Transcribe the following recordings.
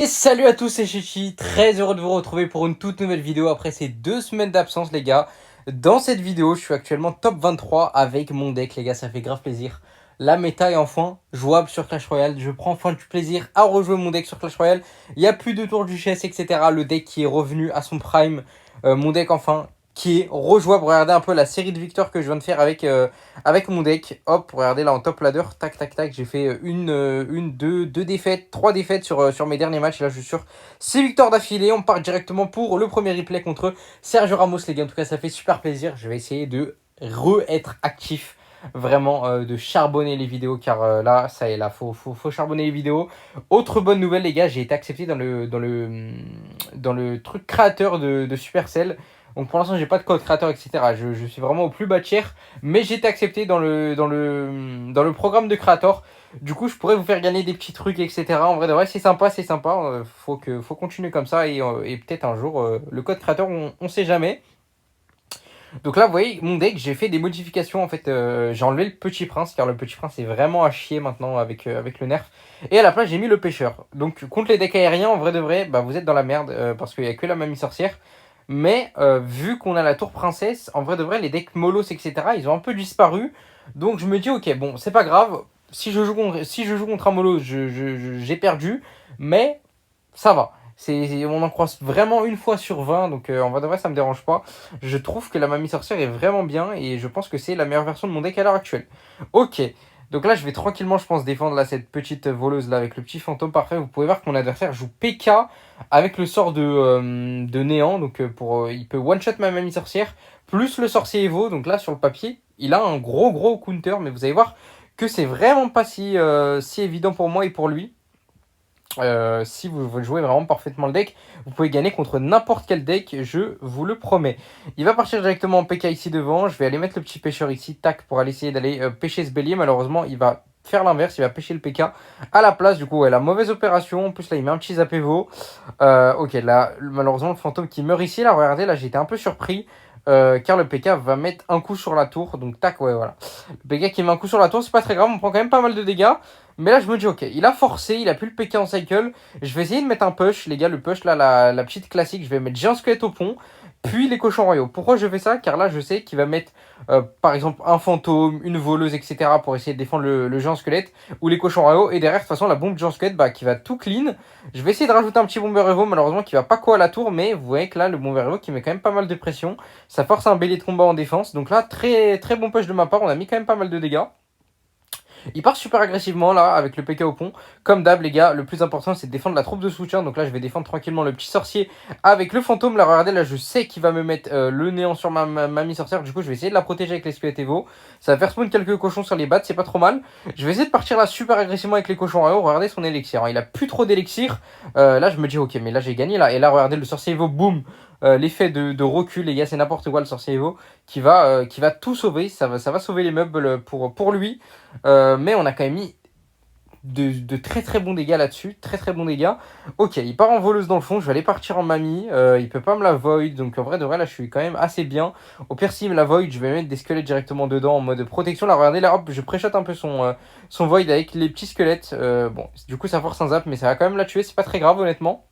Et salut à tous, c'est Chichi, très heureux de vous retrouver pour une toute nouvelle vidéo après ces 2 semaines d'absence les gars. Dans cette vidéo, je suis actuellement top 23 avec mon deck les gars, ça fait grave plaisir. La méta est enfin jouable sur Clash Royale, je prends enfin du plaisir à rejouer mon deck sur Clash Royale. Il n'y a plus de tour duchesse etc, le deck qui est revenu à son prime, mon deck enfin qui est rejouable. Regardez un peu la série de victoires que je viens de faire avec mon deck. Hop, regardez là en top ladder, tac tac tac, j'ai fait deux défaites, 3 défaites sur mes derniers matchs. Et là je suis sur 6 victoires d'affilée. On part directement pour le premier replay contre Sergio Ramos les gars. En tout cas ça fait super plaisir. Je vais essayer de être actif. Vraiment de charbonner les vidéos car là ça y est, là faut charbonner les vidéos. Autre bonne nouvelle les gars, j'ai été accepté dans le truc créateur de Supercell. Donc pour l'instant, j'ai pas de code créateur, etc. Je suis vraiment au plus bas tiers, mais j'ai été accepté dans le programme de créateur. Du coup, je pourrais vous faire gagner des petits trucs, etc. En vrai, de vrai, c'est sympa, c'est sympa. Faut continuer comme ça et peut-être un jour, le code créateur, on sait jamais. Donc là, vous voyez, mon deck, j'ai fait des modifications. En fait, j'ai enlevé le Petit Prince, car le Petit Prince est vraiment à chier maintenant avec le nerf. Et à la place, j'ai mis le Pêcheur. Donc, contre les decks aériens, en vrai de vrai, bah, vous êtes dans la merde, parce qu'il n'y a que la Mamie Sorcière. Mais vu qu'on a la Tour Princesse, en vrai de vrai, les decks Molos, etc., ils ont un peu disparu. Donc, je me dis, ok, bon, c'est pas grave. Si je joue contre un Molo, j'ai perdu. Mais ça va. On en croise vraiment une fois sur 20, donc en vrai de vrai, ça me dérange pas. Je trouve que la Mamie Sorcière est vraiment bien et je pense que c'est la meilleure version de mon deck à l'heure actuelle. Ok, donc là, je vais tranquillement, je pense, défendre là, cette petite voleuse là avec le petit fantôme parfait. Vous pouvez voir que mon adversaire joue PK avec le sort de néant, donc il peut one-shot ma Mamie Sorcière, plus le sorcier Evo. Donc là, sur le papier, il a un gros counter, mais vous allez voir que c'est vraiment pas si évident pour moi et pour lui. Si vous jouez vraiment parfaitement le deck, vous pouvez gagner contre n'importe quel deck, je vous le promets. Il va partir directement en PK ici devant. Je vais aller mettre le petit pêcheur ici, tac, pour aller essayer d'aller pêcher ce bélier. Malheureusement, il va faire l'inverse, il va pêcher le PK à la place. Du coup, ouais, la mauvaise opération. En plus, là, il met un petit Zapévo. Ok, là, malheureusement, le fantôme qui meurt ici. Là, regardez, là, j'étais un peu surpris. Car le PK va mettre un coup sur la tour. Donc, tac, ouais, voilà. Le PK qui met un coup sur la tour, c'est pas très grave. On prend quand même pas mal de dégâts. Mais là, je me dis, ok, il a forcé, il a plus le PK en cycle. Je vais essayer de mettre un push, les gars. Le push, là, la petite classique, je vais mettre Géant Squelette au pont, puis les cochons royaux. Pourquoi je fais ça? Car là, je sais qu'il va mettre, par exemple, un fantôme, une voleuse, etc. pour essayer de défendre le Géant Squelette ou les cochons royaux. Et derrière, de toute façon, la bombe Géant Squelette, bah, qui va tout clean. Je vais essayer de rajouter un petit bomber Evo, malheureusement, qui va pas quoi à la tour. Mais vous voyez que là, le bomber Evo qui met quand même pas mal de pression. Ça force un bélier de combat en défense. Donc là, très bon push de ma part. On a mis quand même pas mal de dégâts. Il part super agressivement là avec le PK au pont. Comme d'hab les gars, le plus important c'est de défendre la troupe de soutien. Donc là je vais défendre tranquillement le petit sorcier avec le fantôme. Là regardez, là je sais qu'il va me mettre le néant sur ma mamie sorcière. Du coup je vais essayer de la protéger avec les squelettes Evo. Ça va faire spawn quelques cochons sur les battes, c'est pas trop mal. Je vais essayer de partir là super agressivement avec les cochons royaux. Regardez son élixir, hein. Il a plus trop d'élixir. Là je me dis ok, mais là j'ai gagné là. Et là regardez le sorcier Evo, boum. L'effet de recul les gars, c'est n'importe quoi le sorcier Evo qui va tout sauver. Ça va sauver les meubles pour lui. Mais on a quand même mis de très bons dégâts là-dessus. Très bons dégâts. Ok, il part en voleuse dans le fond. Je vais aller partir en mamie. Il peut pas me la void. Donc en vrai de vrai, là, je suis quand même assez bien. Au pire, s'il me la void, je vais mettre des squelettes directement dedans en mode protection. Là, regardez, là, hop, je préchote un peu son void avec les petits squelettes. Bon, du coup, ça force un zap, mais ça va quand même la tuer. C'est pas très grave, honnêtement.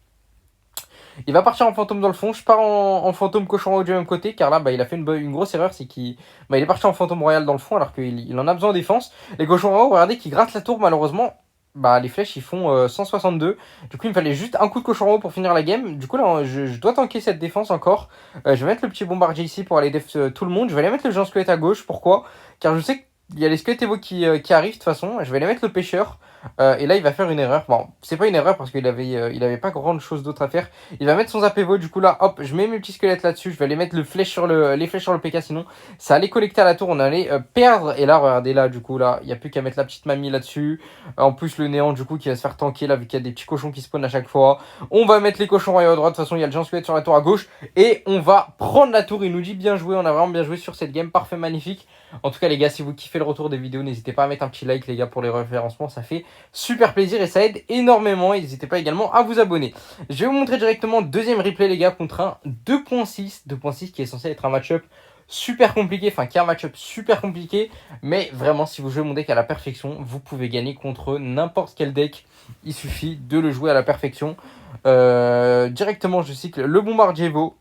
Il va partir en fantôme dans le fond. Je pars en fantôme cochon royal du même côté. Car là, bah, il a fait une grosse erreur. C'est qu'il il est parti en fantôme royal dans le fond. Alors qu'il en a besoin en défense. Les cochons royaux, regardez, qui grattent la tour. Malheureusement, bah, les flèches ils font 162. Du coup, il me fallait juste un coup de cochon royal pour finir la game. Du coup, là, je dois tanker cette défense encore. Je vais mettre le petit bombardier ici pour aller def tout le monde. Je vais aller mettre le géant squelette à gauche. Pourquoi? Car je sais qu'il y a les squelettes Evo qui arrivent de toute façon. Je vais aller mettre le pêcheur. Et là, il va faire une erreur. Bon, c'est pas une erreur parce qu'il avait pas grand chose d'autre à faire. Il va mettre son Zapévo. Du coup, là, hop, je mets mes petits squelettes là-dessus. Je vais aller mettre les flèches sur le PK. Sinon, ça allait collecter à la tour. On allait perdre. Et là, regardez, là, du coup, là, il n'y a plus qu'à mettre la petite mamie là-dessus. En plus, le néant, du coup, qui va se faire tanker là, vu qu'il y a des petits cochons qui spawnent à chaque fois. On va mettre les cochons royaux à droite. De toute façon, il y a le géant squelette sur la tour à gauche. Et on va prendre la tour. Il nous dit bien joué. On a vraiment bien joué sur cette game. Parfait, magnifique. En tout cas, les gars, si vous kiffez le retour des vidéos, n'hésitez pas à mettre un petit like, les gars, pour les référencements. Ça fait super plaisir et ça aide énormément. Et n'hésitez pas également à vous abonner. Je vais vous montrer directement deuxième replay, les gars, contre un 2.6. 2.6 qui est censé être un match-up super compliqué, enfin qui est un match-up super compliqué, mais vraiment si vous jouez mon deck à la perfection, vous pouvez gagner contre n'importe quel deck, il suffit de le jouer à la perfection. Directement, je cycle le bombardier Evo.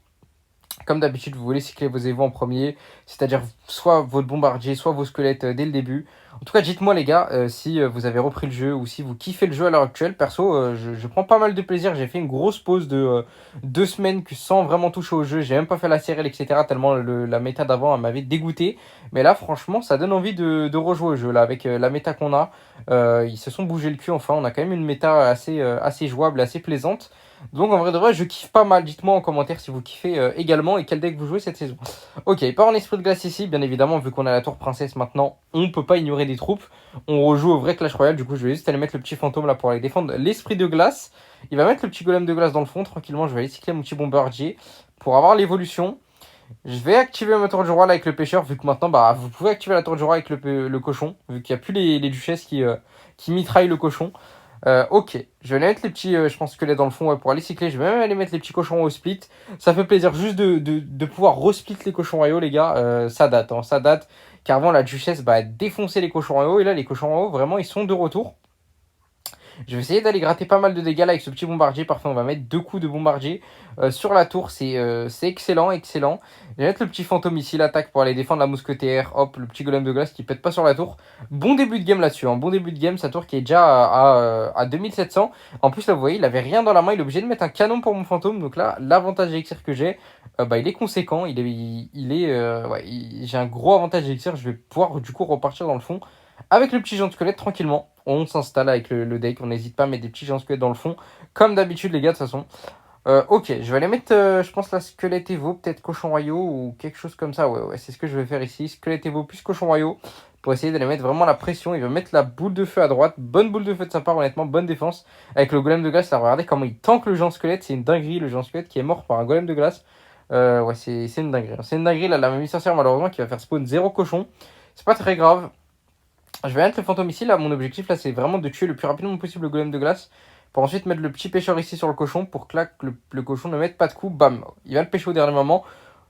Comme d'habitude, vous voulez cycler vos évos en premier, c'est-à-dire soit votre bombardier, soit vos squelettes dès le début. En tout cas, dites-moi les gars, si vous avez repris le jeu ou si vous kiffez le jeu à l'heure actuelle. Perso, je prends pas mal de plaisir. J'ai fait une grosse pause de 2 semaines sans vraiment toucher au jeu. J'ai même pas fait la CRL, etc. Tellement la méta d'avant elle m'avait dégoûté. Mais là, franchement, ça donne envie de rejouer au jeu. Là, avec la méta qu'on a, ils se sont bougé le cul. Enfin, on a quand même une méta assez jouable, assez plaisante. Donc en vrai de vrai, je kiffe pas mal. Dites-moi en commentaire si vous kiffez également et quel deck vous jouez cette saison. Ok, pas en esprit de glace ici, bien évidemment, vu qu'on a la tour princesse maintenant, on peut pas ignorer des troupes. On rejoue au vrai Clash Royale, du coup je vais juste aller mettre le petit fantôme là pour aller défendre l'esprit de glace. Il va mettre le petit golem de glace dans le fond, tranquillement, je vais aller cycler mon petit bombardier pour avoir l'évolution. Je vais activer ma tour du roi là avec le pêcheur, vu que maintenant bah, vous pouvez activer la tour du roi avec le cochon, vu qu'il n'y a plus les duchesses qui mitraillent le cochon. Ok, je vais aller mettre les petits, je pense, squelettes dans le fond ouais, pour aller cycler. Je vais même aller mettre les petits cochons au split. Ça fait plaisir juste de pouvoir resplit les cochons royaux, les gars. Ça date, hein, ça date. Car avant, la duchesse bah, a défoncé les cochons royaux. Et là, les cochons royaux, vraiment, ils sont de retour. Je vais essayer d'aller gratter pas mal de dégâts là avec ce petit bombardier. Parfait, on va mettre 2 coups de bombardier sur la tour. C'est excellent, excellent. Je vais mettre le petit fantôme ici, l'attaque pour aller défendre la mousquetaire. Hop, le petit golem de glace qui pète pas sur la tour. Bon début de game là-dessus. Hein. Bon début de game, sa tour qui est déjà à 2700. En plus, là, vous voyez, il avait rien dans la main. Il est obligé de mettre un canon pour mon fantôme. Donc là, l'avantage d'élixir que j'ai, bah, il est conséquent. Ouais, j'ai un gros avantage d'élixir. Je vais pouvoir du coup repartir dans le fond avec le petit géant de squelette tranquillement. On s'installe avec le deck, on n'hésite pas à mettre des petits géants squelettes dans le fond, comme d'habitude les gars de toute façon. Ok, je vais aller mettre, je pense, la squelette Evo, peut-être cochon royaux ou quelque chose comme ça. Ouais, c'est ce que je vais faire ici. Squelette Evo plus cochon royaux pour essayer d'aller mettre vraiment la pression. Il va mettre la boule de feu à droite. Bonne boule de feu de sa part, honnêtement, bonne défense. Avec le golem de glace, là, regardez comment il tank le géant squelette. C'est une dinguerie, le géant squelette qui est mort par un golem de glace. Ouais, c'est une dinguerie. C'est une dinguerie, là, la mamie sorcière, malheureusement, qui va faire spawn 0 cochon. C'est pas très grave. Je vais mettre le fantôme ici. Là, mon objectif, là, c'est vraiment de tuer le plus rapidement possible le golem de glace. Pour ensuite mettre le petit pêcheur ici sur le cochon. Pour que là, le cochon ne mette pas de coups. Bam. Il va le pêcher au dernier moment.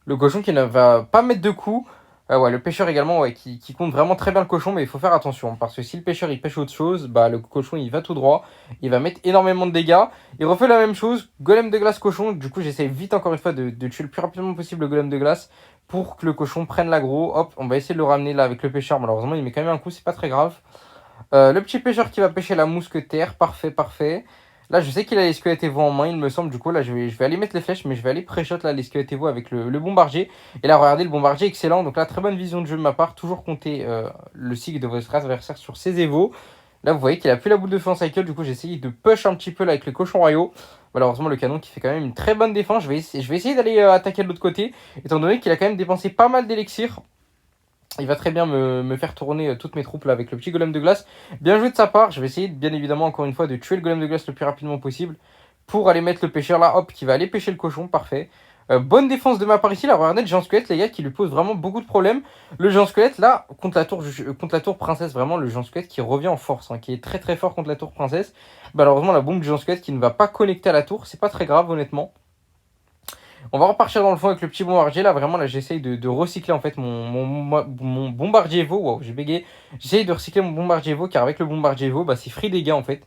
Le cochon qui ne va pas mettre de coups. Ouais, le pêcheur également, ouais, qui compte vraiment très bien le cochon. Mais il faut faire attention. Parce que si le pêcheur il pêche autre chose, bah, le cochon il va tout droit. Il va mettre énormément de dégâts. Il refait la même chose. Golem de glace, cochon. Du coup, j'essaie vite encore une fois de tuer le plus rapidement possible le golem de glace. Pour que le cochon prenne l'aggro. Hop, on va essayer de le ramener là avec le pêcheur. Malheureusement, il met quand même un coup, c'est pas très grave. Le petit pêcheur qui va pêcher la mousquetaire. Parfait, parfait. Là, je sais qu'il a les squelettes Evo en main, il me semble. Du coup, là, je vais aller mettre les flèches, mais je vais aller pré-shot là, les squelettes Evo avec le bombardier. Et là, regardez, le bombardier, excellent. Donc là, très bonne vision de jeu de ma part. Toujours compter le cycle de votre adversaire sur ses Evo. Là, vous voyez qu'il a plus la boule de feu en cycle. Du coup, j'ai essayé de push un petit peu là avec les cochons royaux. Malheureusement, le canon qui fait quand même une très bonne défense. Je vais essayer d'aller attaquer de l'autre côté, étant donné qu'il a quand même dépensé pas mal d'élixir. Il va très bien me faire tourner toutes mes troupes là avec le petit golem de glace. Bien joué de sa part. Je vais essayer bien évidemment encore une fois de tuer le golem de glace le plus rapidement possible pour aller mettre le pêcheur là. Hop, qui va aller pêcher le cochon. Parfait. Bonne défense de ma part ici. Là, regardez le géant squelette, les gars, qui lui pose vraiment beaucoup de problèmes. Le géant squelette là, contre la tour princesse, vraiment le géant squelette qui revient en force, hein, qui est très très fort contre la tour princesse. Malheureusement, la bombe du géant squelette qui ne va pas connecter à la tour. C'est pas très grave, honnêtement. On va repartir dans le fond avec le petit bombardier. Là, vraiment, là, j'essaye de recycler en fait mon bombardier Evo. Wow, j'ai bégayé. J'essaye de recycler mon bombardier Evo car avec le bombardier Evo, bah, c'est free dégâts en fait.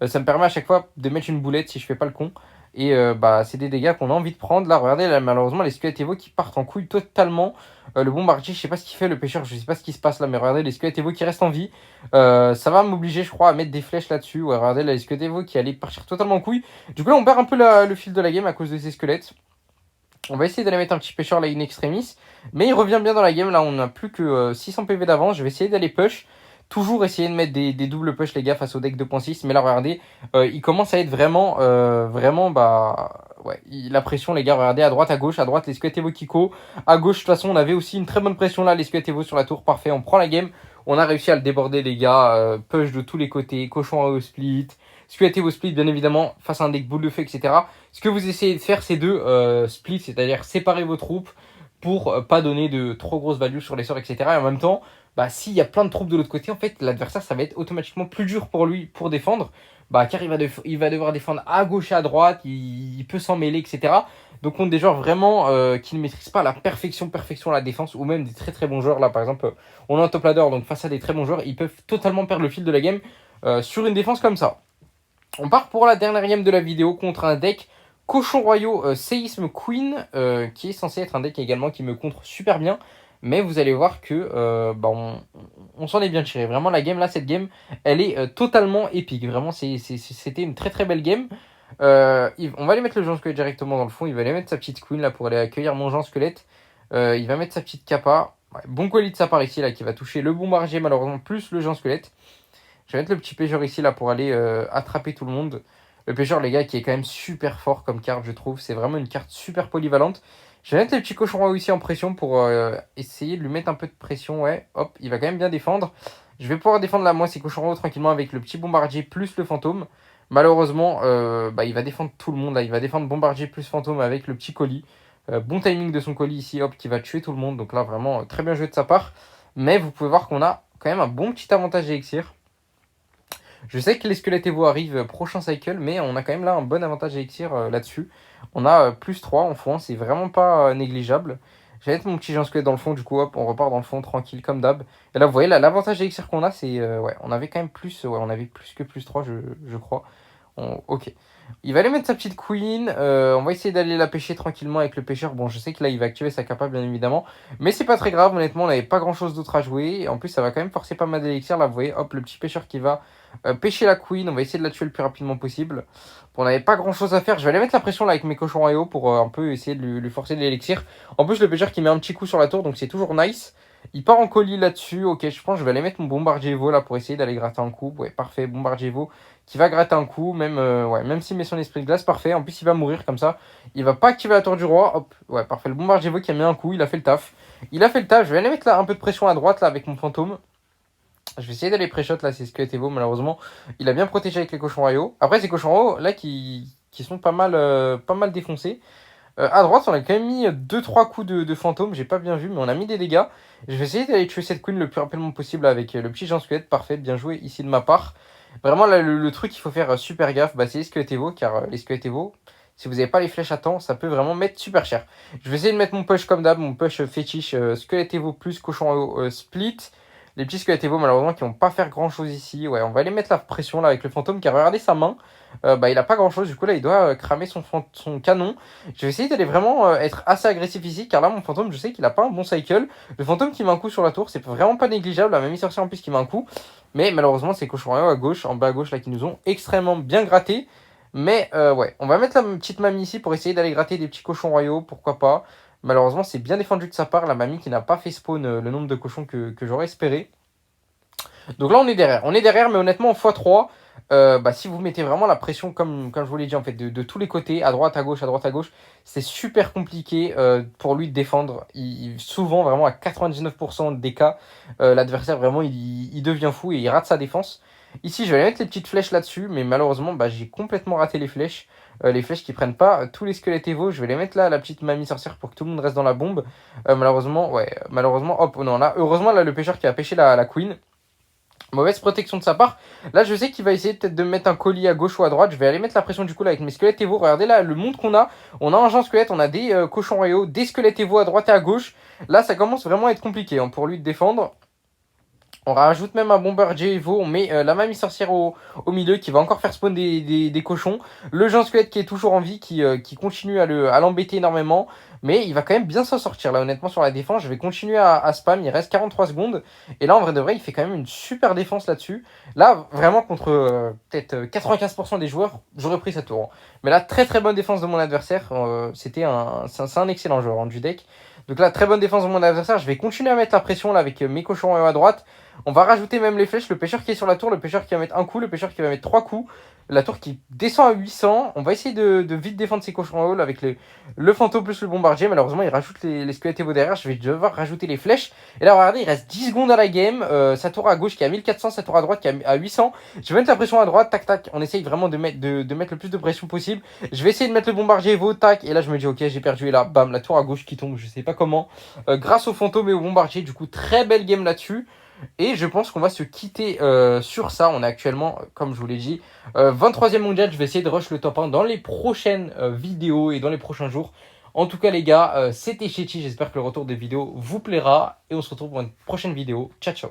Ça me permet à chaque fois de mettre une boulette si je fais pas le con. Et bah, c'est des dégâts qu'on a envie de prendre. Là, regardez, là, malheureusement, les squelettes Evo qui partent en couille totalement. Le bombardier, je sais pas ce qu'il fait. Le pêcheur, je sais pas ce qui se passe là. Mais regardez, les squelettes Evo qui restent en vie. Ça va m'obliger, je crois, à mettre des flèches là-dessus. Ouais, regardez, là, les squelettes Evo qui allaient partir totalement en couille. Du coup, là, on perd un peu le fil de la game à cause de ces squelettes. On va essayer d'aller mettre un petit pêcheur là in extremis. Mais il revient bien dans la game. Là, on n'a plus que 600 PV d'avance. Je vais essayer d'aller push. Toujours essayer de mettre des doubles push, les gars, face au deck 2.6. Mais là, regardez, il commence à être vraiment, bah, ouais, la pression, les gars. Regardez, à droite, à droite, les squelettes Evo Kiko. À gauche, de toute façon, on avait aussi une très bonne pression là, les squelettes Evo sur la tour. Parfait, on prend la game. On a réussi à le déborder, les gars. Push de tous les côtés. Cochon à split. Squelette Evo split, bien évidemment, face à un deck boule de feu, etc. Ce que vous essayez de faire, c'est de split, c'est-à-dire séparer vos troupes pour pas donner de trop grosses values sur les sorts, etc. Et en même temps, bah, s'il y a plein de troupes de l'autre côté, en fait, l'adversaire, ça va être automatiquement plus dur pour lui pour défendre. Bah, car il va devoir défendre à gauche et à droite, il peut s'en mêler, etc. Donc, contre des joueurs vraiment qui ne maîtrisent pas à la perfection la défense, ou même des très très bons joueurs. Là, par exemple, on est en top ladder, donc face à des très bons joueurs, ils peuvent totalement perdre le fil de la game sur une défense comme ça. On part pour la dernière game de la vidéo contre un deck Cochon Royaux Séisme Queen, qui est censé être un deck également qui me contre super bien. Mais vous allez voir que on s'en est bien tiré. Vraiment, la game là, cette game, elle est totalement épique. Vraiment, c'était une très très belle game. On va aller mettre le Jean Squelette directement dans le fond. Il va aller mettre sa petite Queen là pour aller accueillir mon Jean Squelette. Il va mettre sa petite Kappa. Ouais, bon colis de sa part ici là qui va toucher le Bombardier malheureusement plus le Jean Squelette. Je vais mettre le petit pêcheur ici là pour aller attraper tout le monde. Le pêcheur, les gars, qui est quand même super fort comme carte, je trouve. C'est vraiment une carte super polyvalente. Je vais mettre le petit cochon royaux ici en pression pour essayer de lui mettre un peu de pression. Ouais, hop, il va quand même bien défendre. Je vais pouvoir défendre là, moi, ces cochons royaux tranquillement avec le petit bombardier plus le fantôme. Malheureusement, il va défendre tout le monde là. Il va défendre bombardier plus fantôme avec le petit colis. Bon timing de son colis ici, hop, qui va tuer tout le monde. Donc là, vraiment, très bien joué de sa part. Mais vous pouvez voir qu'on a quand même un bon petit avantage d'élixir. Je sais que les squelettes Evo arrivent prochain cycle, mais on a quand même là un bon avantage élixir là-dessus. On a plus 3 en fond, c'est vraiment pas négligeable. Je vais mettre mon petit géant squelette dans le fond, du coup, hop, on repart dans le fond tranquille comme d'hab. Et là, vous voyez, là, l'avantage élixir qu'on a, c'est. Ouais, on avait quand même plus. Ouais, on avait plus que plus 3, je crois. Ok. Il va aller mettre sa petite queen. On va essayer d'aller la pêcher tranquillement avec le pêcheur. Bon, je sais que là, il va activer sa capa, bien évidemment. Mais c'est pas très grave, honnêtement, on n'avait pas grand chose d'autre à jouer. Et en plus, ça va quand même forcer pas mal d'élixir. Là, vous voyez, hop, le petit pêcheur qui va pêcher la queen. On va essayer de la tuer le plus rapidement possible. Bon, on n'avait pas grand chose à faire. Je vais aller mettre la pression là avec mes cochons royaux pour un peu essayer de lui forcer de l'élixir. En plus, le pêcheur qui met un petit coup sur la tour, donc c'est toujours nice. Il part en colis là-dessus. Ok, je pense que je vais aller mettre mon bombardier Evo là pour essayer d'aller gratter un coup. Ouais, parfait, bombardier Evo qui va gratter un coup, même s'il met son esprit de glace, parfait. En plus, il va mourir comme ça. Il va pas activer la tour du roi. Hop, ouais, parfait. Le bombardier Evo qui a mis un coup, il a fait le taf. Il a fait le taf. Je vais aller mettre là un peu de pression à droite là avec mon fantôme. Je vais essayer d'aller pré-shot là, c'est Squelette Evo, malheureusement. Il a bien protégé avec les cochons royaux. Après, ces cochons royaux là qui sont pas mal défoncés. À droite, on a quand même mis 2-3 coups de fantôme, j'ai pas bien vu, mais on a mis des dégâts. Je vais essayer d'aller tuer cette queen le plus rapidement possible avec le petit Jean Squelette, parfait, bien joué ici de ma part. Vraiment, là, le truc qu'il faut faire super gaffe, c'est les squelettes Evo, car les squelettes Evo, si vous n'avez pas les flèches à temps, ça peut vraiment mettre super cher. Je vais essayer de mettre mon push comme d'hab, mon push fétiche, squelette Evo plus cochon split. Les petits squelettes Evo, malheureusement, qui vont pas faire grand chose ici. Ouais, on va aller mettre la pression là avec le fantôme, car regardez sa main. Il a pas grand chose, du coup là il doit cramer son canon. Je vais essayer d'aller vraiment être assez agressif ici, car là mon fantôme, je sais qu'il a pas un bon cycle. Le fantôme qui met un coup sur la tour, c'est vraiment pas négligeable. La même sorcière en plus qui met un coup. Mais malheureusement, c'est cochons royaux à gauche, en bas à gauche là qui nous ont extrêmement bien gratté. Mais ouais, on va mettre la petite mamie ici pour essayer d'aller gratter des petits cochons royaux, pourquoi pas. Malheureusement, c'est bien défendu de sa part, la mamie qui n'a pas fait spawn le nombre de cochons que j'aurais espéré. Donc là, on est derrière. On est derrière, mais honnêtement, en x3, si vous mettez vraiment la pression, comme je vous l'ai dit, en fait, de tous les côtés, à droite, à gauche, c'est super compliqué pour lui de défendre. Souvent, vraiment, à 99% des cas, l'adversaire, vraiment, il devient fou et il rate sa défense. Ici, je vais aller mettre les petites flèches là-dessus, mais malheureusement, j'ai complètement raté les flèches. Les flèches qui prennent pas tous les squelettes Evo. Je vais les mettre là, la petite mamie sorcière, pour que tout le monde reste dans la bombe. Malheureusement, hop, non, là, heureusement, là, le pêcheur qui a pêché la queen. Mauvaise protection de sa part. Là, je sais qu'il va essayer peut-être de me mettre un colis à gauche ou à droite. Je vais aller mettre la pression du coup là avec mes squelettes Evo. Regardez là le monde qu'on a. On a un Jean Squelette, on a des cochons royaux, des squelettes Evo à droite et à gauche. Là, ça commence vraiment à être compliqué pour lui de défendre. On rajoute même un bombardier Evo, on met la mamie sorcière au milieu qui va encore faire spawn des cochons. Le Jean Squelette qui est toujours en vie, qui continue à l'embêter énormément. Mais il va quand même bien s'en sortir là, honnêtement, sur la défense. Je vais continuer à spam, il reste 43 secondes. Et là, en vrai de vrai, il fait quand même une super défense là-dessus. Là, vraiment, contre peut-être 95% des joueurs, j'aurais pris cette tour, hein. Mais là, très très bonne défense de mon adversaire. C'est un excellent joueur du deck. Donc là, très bonne défense de mon adversaire. Je vais continuer à mettre la pression là avec mes cochons à droite. On va rajouter même les flèches. Le pêcheur qui est sur la tour, le pêcheur qui va mettre un coup, le pêcheur qui va mettre 3 coups. La tour qui descend à 800. On va essayer de vite défendre ces cochons en haut avec le fantôme plus le bombardier. Malheureusement, il rajoute les squelettes Evo derrière. Je vais devoir rajouter les flèches. Et là, regardez, il reste 10 secondes à la game. Sa tour à gauche qui est à 1400, sa tour à droite qui est à 800. Je vais mettre la pression à droite. Tac, tac. On essaye vraiment de mettre le plus de pression possible. Je vais essayer de mettre le bombardier Evo. Tac. Et là, je me dis, ok, j'ai perdu. Et là, bam, la tour à gauche qui tombe. Je sais pas comment. Grâce au fantôme et au bombardier. Du coup, très belle game là-dessus. Et je pense qu'on va se quitter sur ça. On est actuellement, comme je vous l'ai dit, 23e mondial. Je vais essayer de rush le top 1 dans les prochaines vidéos et dans les prochains jours. En tout cas, les gars, c'était Chetty. J'espère que le retour des vidéos vous plaira. Et on se retrouve pour une prochaine vidéo. Ciao, ciao.